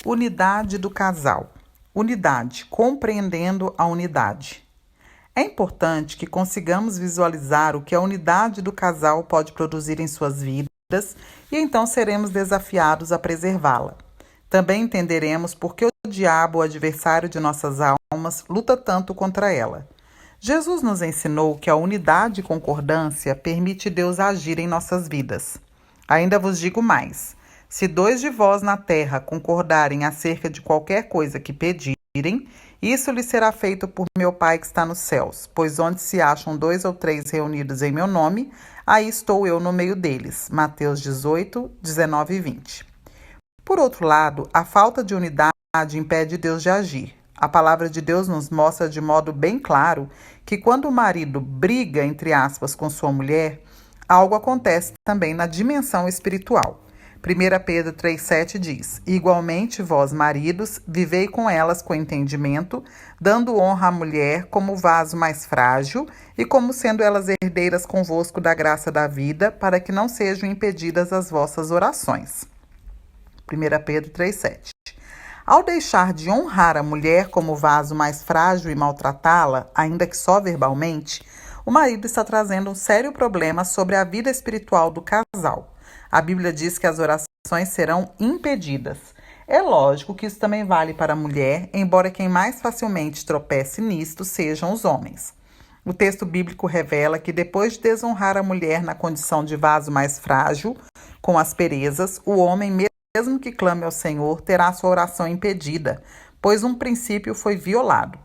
Unidade do casal. Unidade, compreendendo a unidade. É importante que consigamos visualizar o que a unidade do casal pode produzir em suas vidas e então seremos desafiados a preservá-la. Também entenderemos por que o diabo, o adversário de nossas almas, luta tanto contra ela. Jesus nos ensinou que a unidade e concordância permite Deus agir em nossas vidas. Ainda vos digo mais: se 2 de vós na terra concordarem acerca de qualquer coisa que pedirem, isso lhe será feito por meu Pai que está nos céus, pois onde se acham 2 ou 3 reunidos em meu nome, aí estou eu no meio deles. Mateus 18, 19 e 20. Por outro lado, a falta de unidade impede Deus de agir. A palavra de Deus nos mostra de modo bem claro que quando o marido briga, entre aspas, com sua mulher, algo acontece também na dimensão espiritual. 1 Pedro 3,7 diz: igualmente vós, maridos, vivei com elas com entendimento, dando honra à mulher como vaso mais frágil e como sendo elas herdeiras convosco da graça da vida, para que não sejam impedidas as vossas orações. 1 Pedro 3,7. Ao deixar de honrar a mulher como vaso mais frágil e maltratá-la, ainda que só verbalmente, o marido está trazendo um sério problema sobre a vida espiritual do casal. A Bíblia diz que as orações serão impedidas. É lógico que isso também vale para a mulher, embora quem mais facilmente tropece nisto sejam os homens. O texto bíblico revela que depois de desonrar a mulher na condição de vaso mais frágil, com asperezas, o homem, mesmo que clame ao Senhor, terá sua oração impedida, pois um princípio foi violado.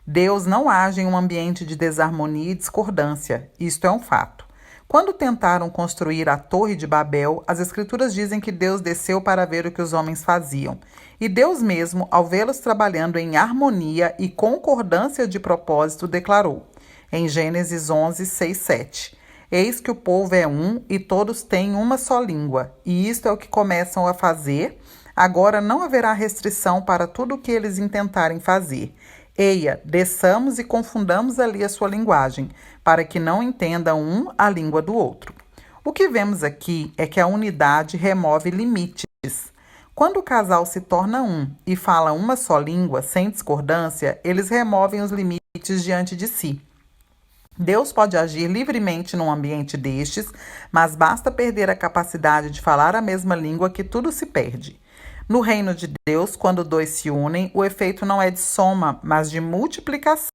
Deus não age em um ambiente de desarmonia e discordância, isto é um fato. Quando tentaram construir a Torre de Babel, as Escrituras dizem que Deus desceu para ver o que os homens faziam. E Deus mesmo, ao vê-los trabalhando em harmonia e concordância de propósito, declarou, em Gênesis 11, 6, 7, eis que o povo é um e todos têm uma só língua, e isto é o que começam a fazer. Agora não haverá restrição para tudo o que eles intentarem fazer. Eia, desçamos e confundamos ali a sua linguagem, para que não entendam um a língua do outro. O que vemos aqui é que a unidade remove limites. Quando o casal se torna um e fala uma só língua, sem discordância, eles removem os limites diante de si. Deus pode agir livremente num ambiente destes, mas basta perder a capacidade de falar a mesma língua que tudo se perde. No reino de Deus, quando 2 se unem, o efeito não é de soma, mas de multiplicação.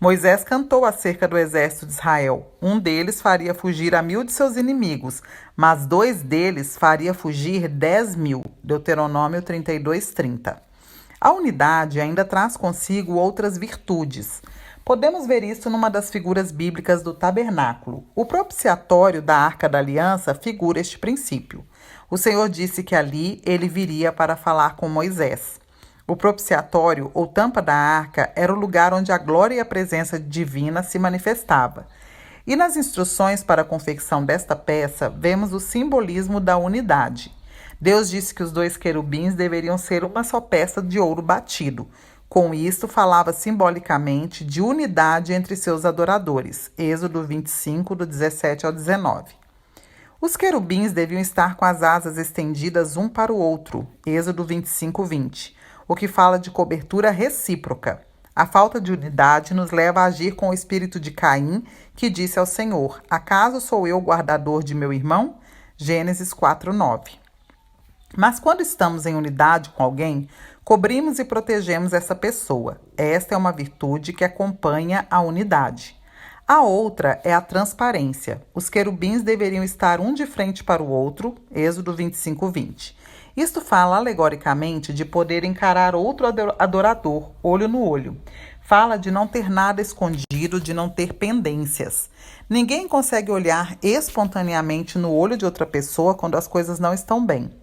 Moisés cantou acerca do exército de Israel. Um deles faria fugir a 1.000 de seus inimigos, mas 2 deles faria fugir 10.000. Deuteronômio 32:30. A unidade ainda traz consigo outras virtudes. Podemos ver isso numa das figuras bíblicas do tabernáculo. O propiciatório da Arca da Aliança figura este princípio. O Senhor disse que ali ele viria para falar com Moisés. O propiciatório, ou tampa da arca, era o lugar onde a glória e a presença divina se manifestava. E nas instruções para a confecção desta peça, vemos o simbolismo da unidade. Deus disse que os 2 querubins deveriam ser uma só peça de ouro batido. Com isto, falava simbolicamente de unidade entre seus adoradores. Êxodo 25, do 17 ao 19. Os querubins deviam estar com as asas estendidas um para o outro. Êxodo 25, 20. O que fala de cobertura recíproca. A falta de unidade nos leva a agir com o espírito de Caim, que disse ao Senhor, acaso sou eu o guardador de meu irmão? Gênesis 4, 9. Mas quando estamos em unidade com alguém, cobrimos e protegemos essa pessoa. Esta é uma virtude que acompanha a unidade. A outra é a transparência. Os querubins deveriam estar um de frente para o outro, Êxodo 25, 20. Isto fala alegoricamente de poder encarar outro adorador, olho no olho. Fala de não ter nada escondido, de não ter pendências. Ninguém consegue olhar espontaneamente no olho de outra pessoa quando as coisas não estão bem.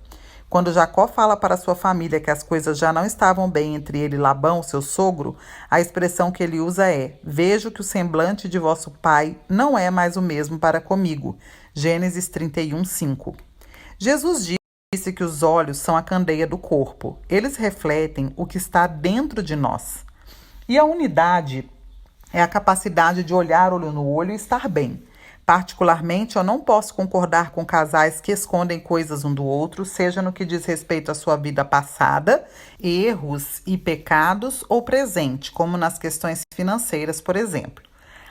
Quando Jacó fala para sua família que as coisas já não estavam bem entre ele e Labão, seu sogro, a expressão que ele usa é: vejo que o semblante de vosso pai não é mais o mesmo para comigo. Gênesis 31, 5. Jesus disse que os olhos são a candeia do corpo. Eles refletem o que está dentro de nós. E a unidade é a capacidade de olhar olho no olho e estar bem. Particularmente, eu não posso concordar com casais que escondem coisas um do outro, seja no que diz respeito à sua vida passada, erros e pecados, ou presente, como nas questões financeiras, por exemplo.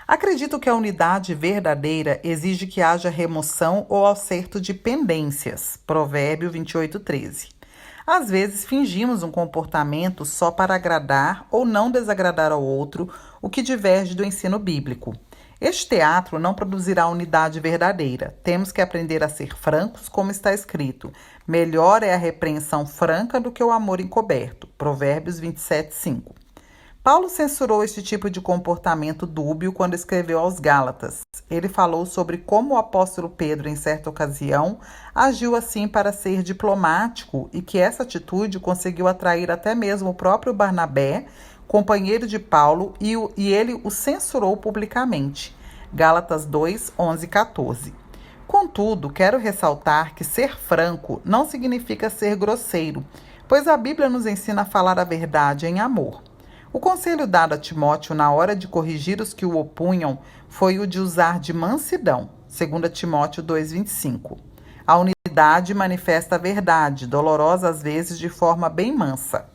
Acredito que a unidade verdadeira exige que haja remoção ou acerto de pendências. Provérbio 28:13. Às vezes fingimos um comportamento só para agradar ou não desagradar ao outro, o que diverge do ensino bíblico. Este teatro não produzirá unidade verdadeira. Temos que aprender a ser francos, como está escrito. Melhor é a repreensão franca do que o amor encoberto. Provérbios 27:5. Paulo censurou este tipo de comportamento dúbio quando escreveu aos Gálatas. Ele falou sobre como o apóstolo Pedro, em certa ocasião, agiu assim para ser diplomático e que essa atitude conseguiu atrair até mesmo o próprio Barnabé, companheiro de Paulo, e ele o censurou publicamente. Gálatas 2, 11 e 14. Contudo, quero ressaltar que ser franco não significa ser grosseiro, pois a Bíblia nos ensina a falar a verdade em amor. O conselho dado a Timóteo na hora de corrigir os que o opunham foi o de usar de mansidão, 2 Timóteo 2,25. A unidade manifesta a verdade, dolorosa às vezes de forma bem mansa.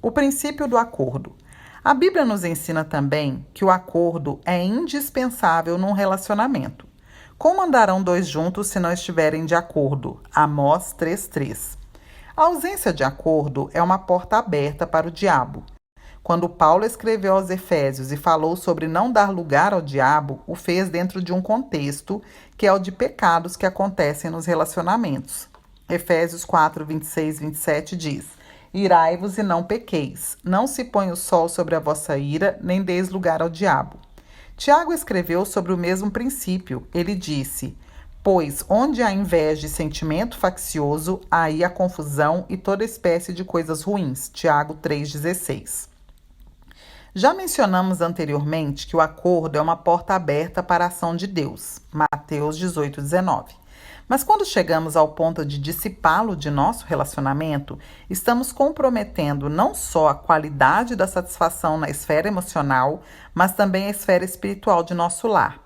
O princípio do acordo. A Bíblia nos ensina também que o acordo é indispensável num relacionamento. Como andarão dois juntos se não estiverem de acordo? Amós 3:3. A ausência de acordo é uma porta aberta para o diabo. Quando Paulo escreveu aos Efésios e falou sobre não dar lugar ao diabo, o fez dentro de um contexto que é o de pecados que acontecem nos relacionamentos. Efésios 4, 26 e 27 diz: Irai-vos e não pequeis, não se põe o sol sobre a vossa ira, nem deis lugar ao diabo. Tiago escreveu sobre o mesmo princípio. Ele disse: Pois onde há inveja e sentimento faccioso, aí há confusão e toda espécie de coisas ruins. Tiago 3,16. Já mencionamos anteriormente que o acordo é uma porta aberta para a ação de Deus, Mateus 18:19. Mas quando chegamos ao ponto de dissipá-lo de nosso relacionamento, estamos comprometendo não só a qualidade da satisfação na esfera emocional, mas também a esfera espiritual de nosso lar.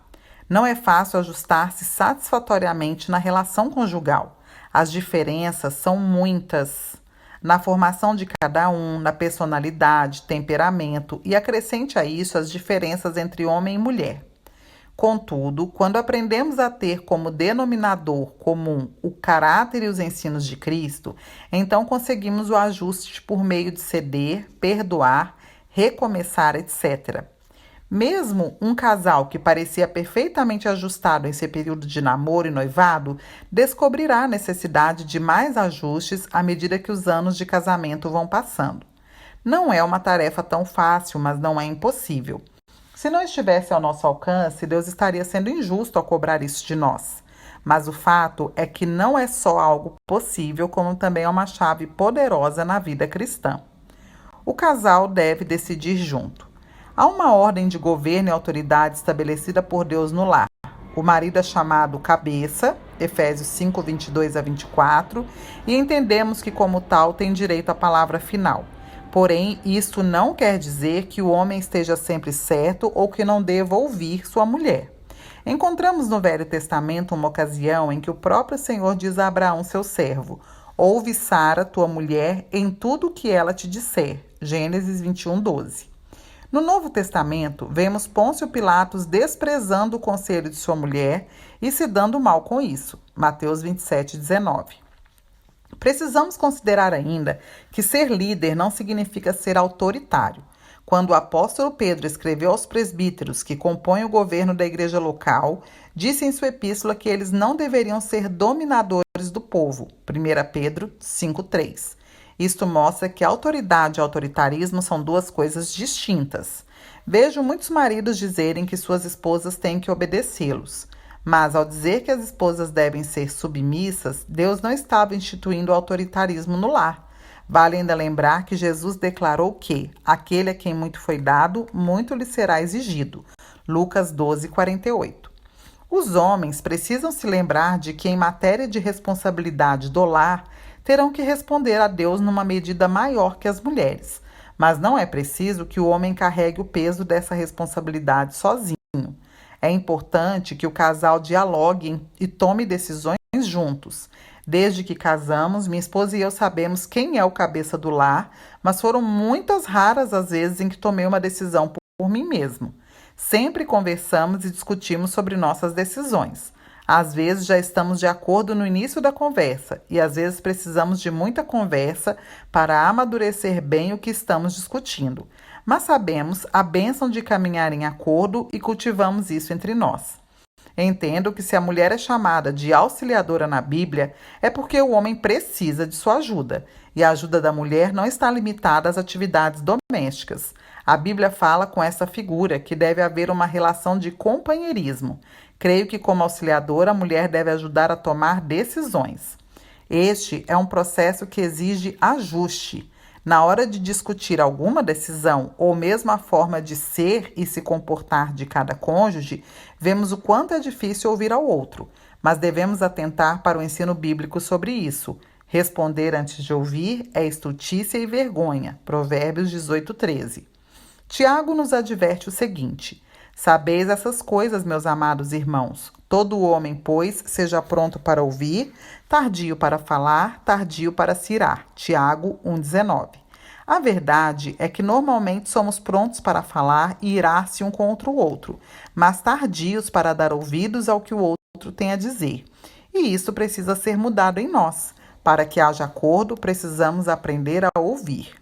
Não é fácil ajustar-se satisfatoriamente na relação conjugal. As diferenças são muitas na formação de cada um, na personalidade, temperamento e acrescente a isso as diferenças entre homem e mulher. Contudo, quando aprendemos a ter como denominador comum o caráter e os ensinos de Cristo, então conseguimos o ajuste por meio de ceder, perdoar, recomeçar, etc. Mesmo um casal que parecia perfeitamente ajustado em seu período de namoro e noivado, descobrirá a necessidade de mais ajustes à medida que os anos de casamento vão passando. Não é uma tarefa tão fácil, mas não é impossível. Se não estivesse ao nosso alcance, Deus estaria sendo injusto ao cobrar isso de nós. Mas o fato é que não é só algo possível, como também é uma chave poderosa na vida cristã. O casal deve decidir junto. Há uma ordem de governo e autoridade estabelecida por Deus no lar. O marido é chamado cabeça, Efésios 5, 22 a 24, e entendemos que, como tal, tem direito à palavra final. Porém, isso não quer dizer que o homem esteja sempre certo ou que não deva ouvir sua mulher. Encontramos no Velho Testamento uma ocasião em que o próprio Senhor diz a Abraão, seu servo: Ouve Sara, tua mulher, em tudo o que ela te disser. Gênesis 21, 12. No Novo Testamento, vemos Pôncio Pilatos desprezando o conselho de sua mulher e se dando mal com isso. Mateus 27, 19. Precisamos considerar ainda que ser líder não significa ser autoritário. Quando o apóstolo Pedro escreveu aos presbíteros que compõem o governo da igreja local, disse em sua epístola que eles não deveriam ser dominadores do povo. 1 Pedro 5:3. Isto mostra que autoridade e autoritarismo são duas coisas distintas. Vejo muitos maridos dizerem que suas esposas têm que obedecê-los. Mas, ao dizer que as esposas devem ser submissas, Deus não estava instituindo o autoritarismo no lar. Vale ainda lembrar que Jesus declarou que aquele a quem muito foi dado, muito lhe será exigido. Lucas 12:48. Os homens precisam se lembrar de que, em matéria de responsabilidade do lar, terão que responder a Deus numa medida maior que as mulheres. Mas não é preciso que o homem carregue o peso dessa responsabilidade sozinho. É importante que o casal dialogue e tome decisões juntos. Desde que casamos, minha esposa e eu sabemos quem é o cabeça do lar, mas foram muitas raras as vezes em que tomei uma decisão por mim mesmo. Sempre conversamos e discutimos sobre nossas decisões. Às vezes já estamos de acordo no início da conversa e às vezes precisamos de muita conversa para amadurecer bem o que estamos discutindo. Mas sabemos a bênção de caminhar em acordo e cultivamos isso entre nós. Entendo que se a mulher é chamada de auxiliadora na Bíblia, é porque o homem precisa de sua ajuda, e a ajuda da mulher não está limitada às atividades domésticas. A Bíblia fala com essa figura que deve haver uma relação de companheirismo. Creio que, como auxiliadora, a mulher deve ajudar a tomar decisões. Este é um processo que exige ajuste. Na hora de discutir alguma decisão, ou mesmo a forma de ser e se comportar de cada cônjuge, vemos o quanto é difícil ouvir ao outro, mas devemos atentar para o ensino bíblico sobre isso. Responder antes de ouvir é estultícia e vergonha. Provérbios 18:13. Tiago nos adverte o seguinte: sabeis essas coisas, meus amados irmãos. Todo homem, pois, seja pronto para ouvir, tardio para falar, tardio para se irar. Tiago 1,19. A verdade é que normalmente somos prontos para falar e irar-se um contra o outro, mas tardios para dar ouvidos ao que o outro tem a dizer. E isso precisa ser mudado em nós. Para que haja acordo, precisamos aprender a ouvir.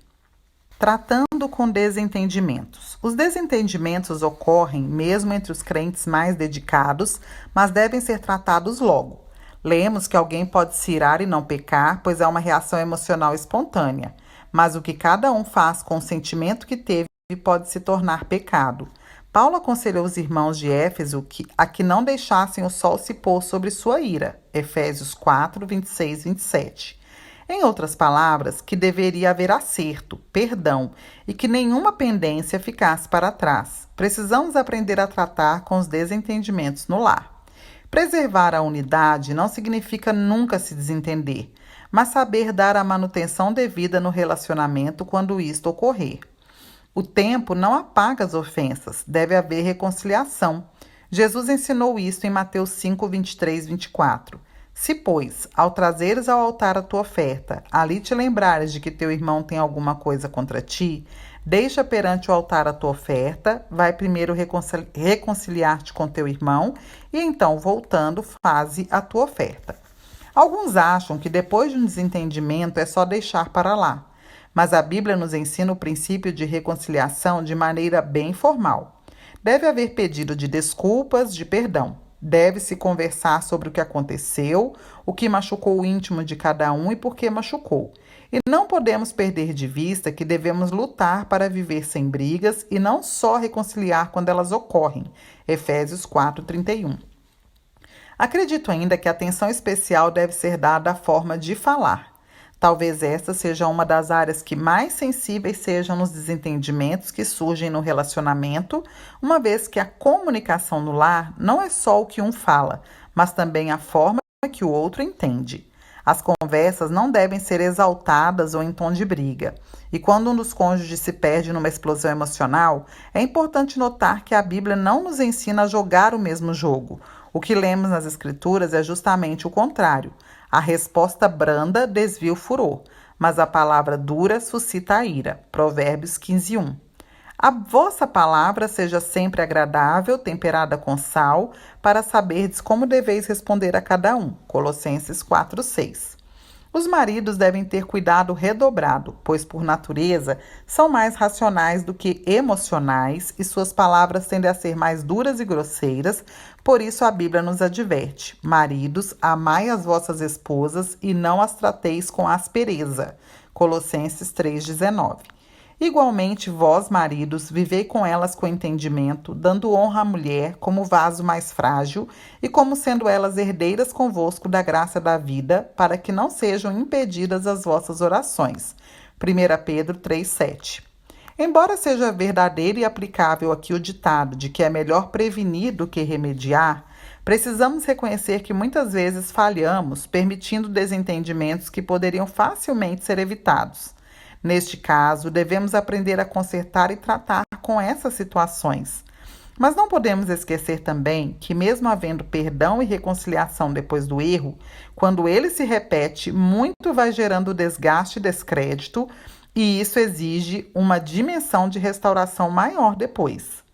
Tratando com desentendimentos. Os desentendimentos ocorrem mesmo entre os crentes mais dedicados, mas devem ser tratados logo. Lemos que alguém pode se irar e não pecar, pois é uma reação emocional espontânea. Mas o que cada um faz com o sentimento que teve pode se tornar pecado. Paulo aconselhou os irmãos de Éfeso a que não deixassem o sol se pôr sobre sua ira. Efésios 4, 26, 27. Em outras palavras, que deveria haver acerto, perdão e que nenhuma pendência ficasse para trás. Precisamos aprender a tratar com os desentendimentos no lar. Preservar a unidade não significa nunca se desentender, mas saber dar a manutenção devida no relacionamento quando isto ocorrer. O tempo não apaga as ofensas, deve haver reconciliação. Jesus ensinou isso em Mateus 5, 23, 24. Se, pois, ao trazeres ao altar a tua oferta, ali te lembrares de que teu irmão tem alguma coisa contra ti, deixa perante o altar a tua oferta, vai primeiro reconciliar-te com teu irmão e então, voltando, faze a tua oferta. Alguns acham que depois de um desentendimento é só deixar para lá, mas a Bíblia nos ensina o princípio de reconciliação de maneira bem formal. Deve haver pedido de desculpas, de perdão. Deve-se conversar sobre o que aconteceu, o que machucou o íntimo de cada um e por que machucou. E não podemos perder de vista que devemos lutar para viver sem brigas e não só reconciliar quando elas ocorrem. Efésios 4:31. Acredito ainda que atenção especial deve ser dada à forma de falar. Talvez esta seja uma das áreas que mais sensíveis sejam nos desentendimentos que surgem no relacionamento, uma vez que a comunicação no lar não é só o que um fala, mas também a forma que o outro entende. As conversas não devem ser exaltadas ou em tom de briga. E quando um dos cônjuges se perde numa explosão emocional, é importante notar que a Bíblia não nos ensina a jogar o mesmo jogo. O que lemos nas Escrituras é justamente o contrário. A resposta branda desvia o furor, mas a palavra dura suscita a ira. Provérbios 15:1. A vossa palavra seja sempre agradável, temperada com sal, para saberdes como deveis responder a cada um. Colossenses 4:6. Os maridos devem ter cuidado redobrado, pois por natureza são mais racionais do que emocionais e suas palavras tendem a ser mais duras e grosseiras, por isso a Bíblia nos adverte: maridos, amai as vossas esposas e não as trateis com aspereza. Colossenses 3:19. Igualmente, vós, maridos, vivei com elas com entendimento, dando honra à mulher como vaso mais frágil e como sendo elas herdeiras convosco da graça da vida, para que não sejam impedidas as vossas orações. 1 Pedro 3:7. Embora seja verdadeiro e aplicável aqui o ditado de que é melhor prevenir do que remediar, precisamos reconhecer que muitas vezes falhamos, permitindo desentendimentos que poderiam facilmente ser evitados. Neste caso, devemos aprender a consertar e tratar com essas situações. Mas não podemos esquecer também que, mesmo havendo perdão e reconciliação depois do erro, quando ele se repete, muito vai gerando desgaste e descrédito, e isso exige uma dimensão de restauração maior depois.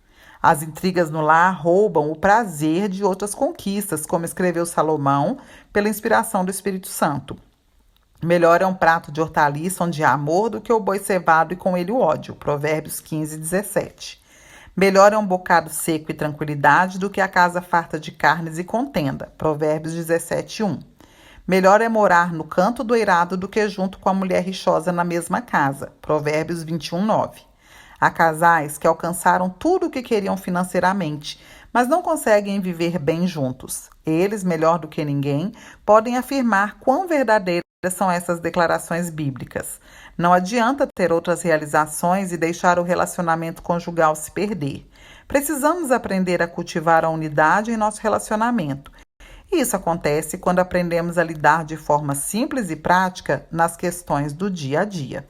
As intrigas no lar roubam o prazer de outras conquistas, como escreveu Salomão, pela inspiração do Espírito Santo. Melhor é um prato de hortaliça onde há amor do que o boi cevado e com ele o ódio. Provérbios 15:17. Melhor é um bocado seco e tranquilidade do que a casa farta de carnes e contenda. Provérbios 17:1. Melhor é morar no canto do eirado do que junto com a mulher rixosa na mesma casa. Provérbios 21:9. Há casais que alcançaram tudo o que queriam financeiramente, mas não conseguem viver bem juntos. Eles, melhor do que ninguém, podem afirmar quão verdadeiras são essas declarações bíblicas. Não adianta ter outras realizações e deixar o relacionamento conjugal se perder. Precisamos aprender a cultivar a unidade em nosso relacionamento. E isso acontece quando aprendemos a lidar de forma simples e prática nas questões do dia a dia.